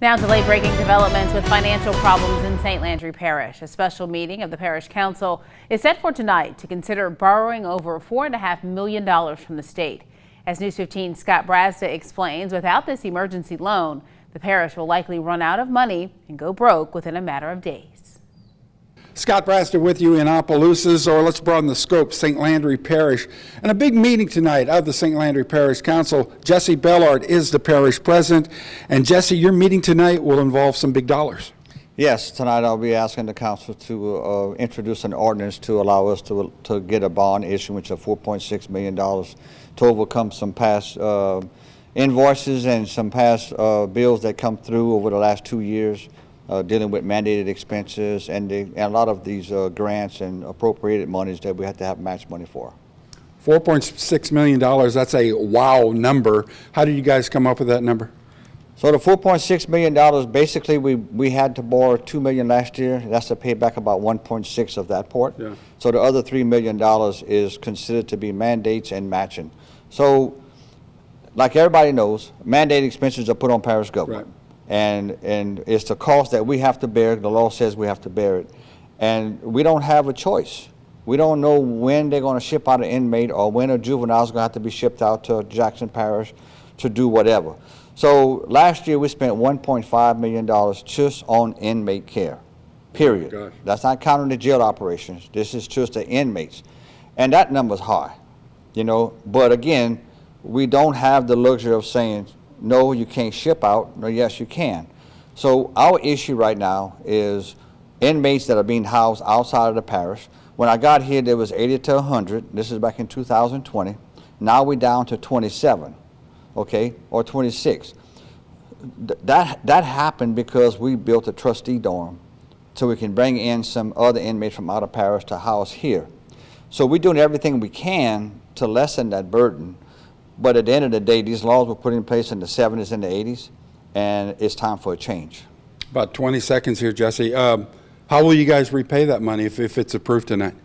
Now to late-breaking developments with financial problems in St. Landry Parish. A special meeting of the Parish Council is set for tonight to consider borrowing over $4.5 million from the state. As News 15's Scott Brazda explains, without this emergency loan, the parish will likely run out of money and go broke within a matter of days. Scott Brazda with you in Opelousas, or let's broaden the scope, St. Landry Parish. And a big meeting tonight of the St. Landry Parish Council. Jessie Bellard is the parish president. And Jessie, your meeting tonight will involve some big dollars. Yes, tonight I'll be asking the council to introduce an ordinance to allow us to get a bond issuance of $4.6 million to overcome some past invoices and some past bills that come through over the last 2 years. Dealing with mandated expenses and a lot of these grants and appropriated monies that we have to have match money for. $4.6 million, that's a wow number. How did you guys come up with that number? So the $4.6 million, basically we had to borrow $2 million last year. That's to pay back about 1.6 of that part. Yeah. So the other $3 million is considered to be mandates and matching. So like everybody knows, mandated expenses are put on parish government. Right. And it's the cost that we have to bear. The law says we have to bear it. And we don't have a choice. We don't know when they're going to ship out an inmate or when a juvenile is going to have to be shipped out to Jackson Parish to do whatever. So last year we spent $1.5 million just on inmate care, period. Oh, gosh. That's not counting the jail operations. This is just the inmates. And that number's high, you know. But again, we don't have the luxury of saying, no, you can't ship out. No, yes, you can. So our issue right now is inmates that are being housed outside of the parish. When I got here, there was 80 to 100. This is back in 2020. Now we're down to 27, okay, or 26. That happened because we built a trustee dorm so we can bring in some other inmates from out of parish to house here. So we're doing everything we can to lessen that burden. But at the end of the day, these laws were put in place in the 70s and the 80s, and it's time for a change. About 20 seconds here, Jessie. How will you guys repay that money if it's approved tonight?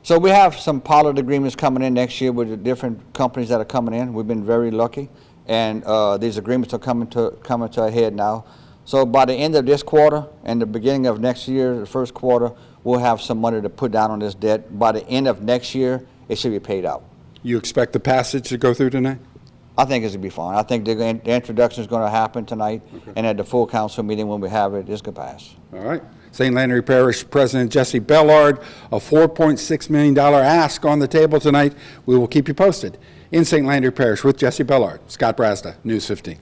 So we have some pilot agreements coming in next year with the different companies that are coming in. We've been very lucky, and these agreements are coming to a head now. So by the end of this quarter and the beginning of next year, the first quarter, we'll have some money to put down on this debt. By the end of next year, it should be paid out. You expect the passage to go through tonight? I think it's going to be fine. I think the introduction is going to happen tonight, okay. And at the full council meeting when we have it, it's going to pass. All right. St. Landry Parish President Jessie Bellard, a $4.6 million ask on the table tonight. We will keep you posted. In St. Landry Parish with Jessie Bellard, Scott Brazda, News 15.